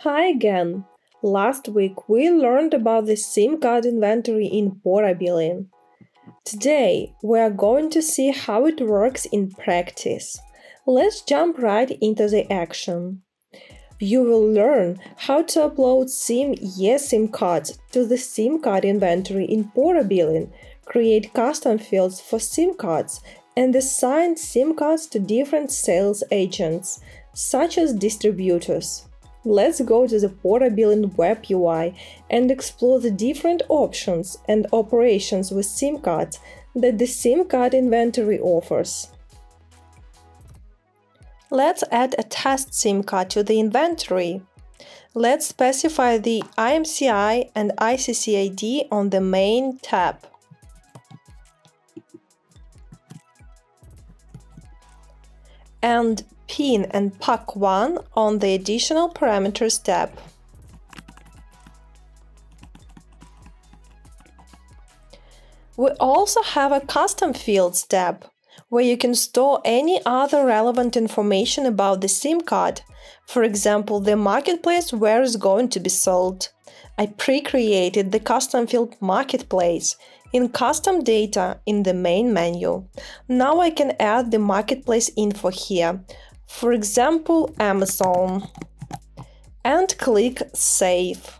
Hi again! Last week we learned about the SIM card inventory in PortaBilling. Today we are going to see how it works in practice. Let's jump right into the action. You will learn how to upload eSIM cards to the SIM card inventory in PortaBilling, create custom fields for SIM cards, and assign SIM cards to different sales agents, such as distributors. Let's go to the PortaBilling web UI and explore the different options and operations with SIM cards that the SIM card inventory offers. Let's add a test SIM card to the inventory. Let's specify the IMCI and ICC-ID on the main tab. And PIN and PAC1 on the Additional Parameters tab. We also have a Custom Fields tab, where you can store any other relevant information about the SIM card, for example, the marketplace where it's going to be sold. I pre-created the custom field Marketplace in Custom Data in the main menu. Now I can add the marketplace info here, for example, Amazon, and click Save.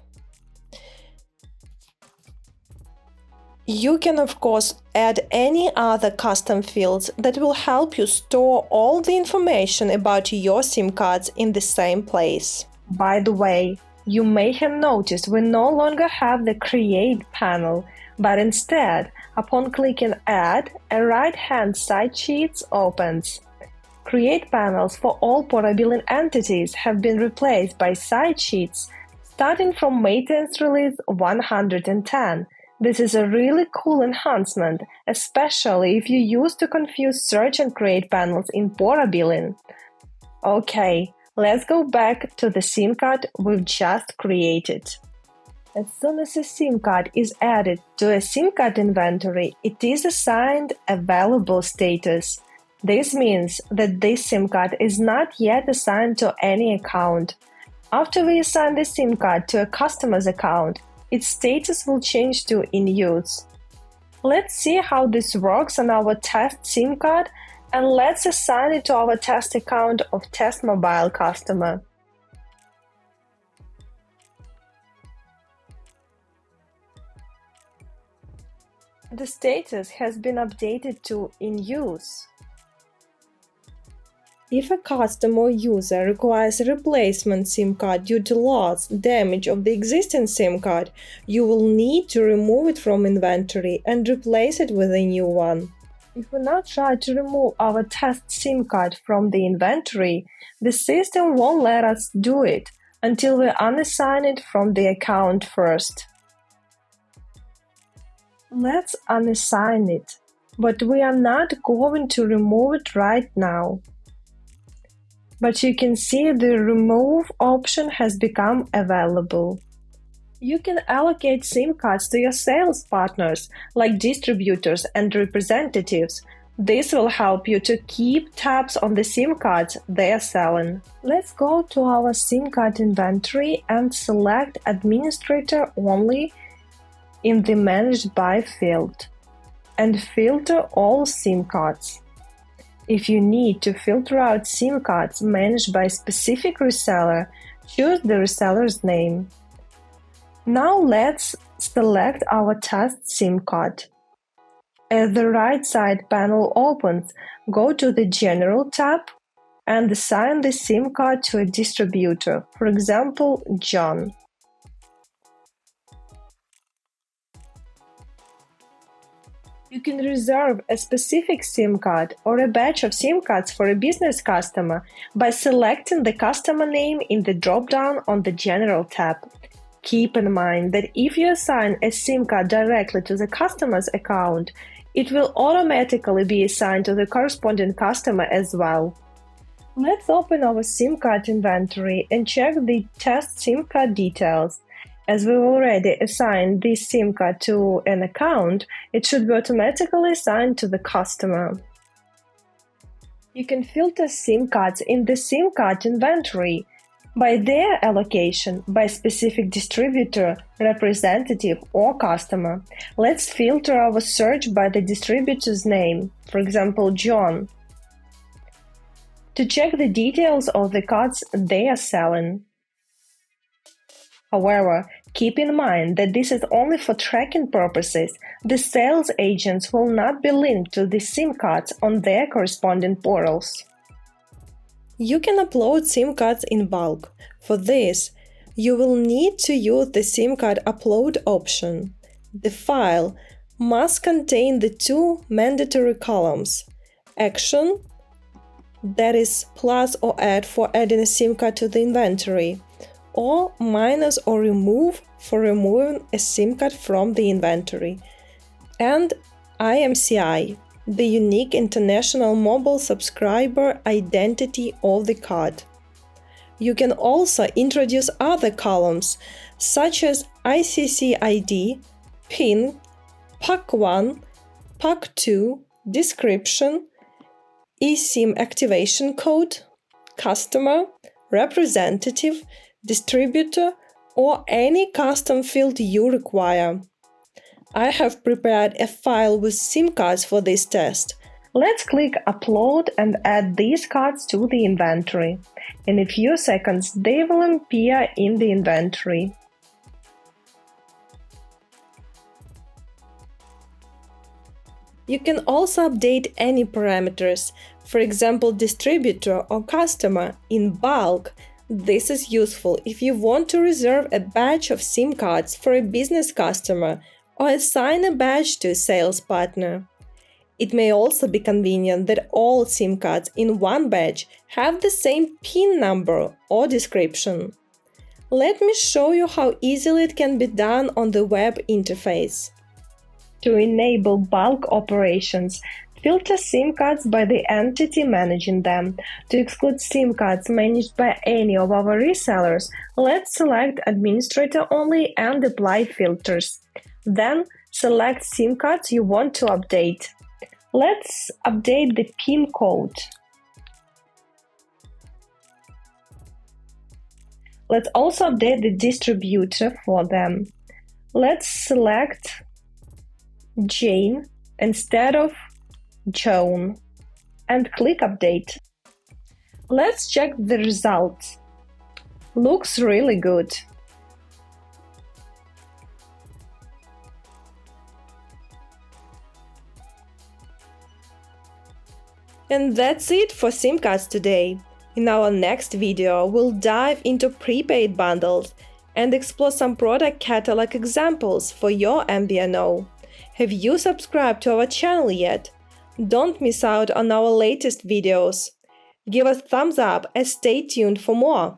You can, of course, add any other custom fields that will help you store all the information about your SIM cards in the same place. By the way, you may have noticed we no longer have the Create panel, but instead, upon clicking Add, a right-hand side sheet opens. Create panels for all PortaBilling entities have been replaced by side sheets starting from maintenance release 110. This is a really cool enhancement, especially if you used to confuse search and create panels in PortaBilling. Okay, let's go back to the SIM card we've just created. As soon as a SIM card is added to a SIM card inventory, it is assigned Available status. This means that this SIM card is not yet assigned to any account. After we assign the SIM card to a customer's account, its status will change to In Use. Let's see how this works on our test SIM card, and let's assign it to our test account of Test Mobile customer. The status has been updated to In Use. If a customer or user requires a replacement SIM card due to loss, damage of the existing SIM card, you will need to remove it from inventory and replace it with a new one. If we now try to remove our test SIM card from the inventory, the system won't let us do it until we unassign it from the account first. Let's unassign it, but we are not going to remove it right now. But you can see the Remove option has become available. You can allocate SIM cards to your sales partners, like distributors and representatives. This will help you to keep tabs on the SIM cards they are selling. Let's go to our SIM card inventory and select Administrator Only in the Managed By field, and filter all SIM cards. If you need to filter out SIM cards managed by a specific reseller, choose the reseller's name. Now let's select our test SIM card. As the right side panel opens, go to the General tab and assign the SIM card to a distributor, for example, John. You can reserve a specific SIM card or a batch of SIM cards for a business customer by selecting the customer name in the drop-down on the General tab. Keep in mind that if you assign a SIM card directly to the customer's account, it will automatically be assigned to the corresponding customer as well. Let's open our SIM card inventory and check the test SIM card details. As we've already assigned this SIM card to an account, it should be automatically assigned to the customer. You can filter SIM cards in the SIM card inventory. by their allocation, by specific distributor, representative, or customer. Let's filter our search by the distributor's name, for example, John, to check the details of the cards they are selling. However, keep in mind that this is only for tracking purposes. The sales agents will not be linked to the SIM cards on their corresponding portals. You can upload SIM cards in bulk. For this, you will need to use the SIM card upload option. The file must contain the two mandatory columns: action, that is plus or add for adding a SIM card to the inventory, or minus or remove for removing a SIM card from the inventory, and IMCI, the unique international mobile subscriber identity of the card. You can also introduce other columns such as ICC ID, PIN, PAC1, PAC2, description, eSIM activation code, customer, representative, distributor, or any custom field you require. I have prepared a file with SIM cards for this test. Let's click Upload and add these cards to the inventory. In a few seconds, they will appear in the inventory. You can also update any parameters, for example, distributor or customer, in bulk. This is useful if you want to reserve a batch of SIM cards for a business customer or assign a badge to a sales partner. It may also be convenient that all SIM cards in one batch have the same PIN number or description. Let me show you how easily it can be done on the web interface. To enable bulk operations, filter SIM cards by the entity managing them. To exclude SIM cards managed by any of our resellers, let's select Administrator Only and apply filters. Then select SIM cards you want to update. Let's update the PIN code. Let's also update the distributor for them. Let's select Jane instead of Joan and click Update. Let's check the results. Looks really good. And that's it for SIM cards today. In our next video, we'll dive into prepaid bundles and explore some product catalog examples for your MVNO. Have you subscribed to our channel yet? Don't miss out on our latest videos. Give us thumbs up and stay tuned for more.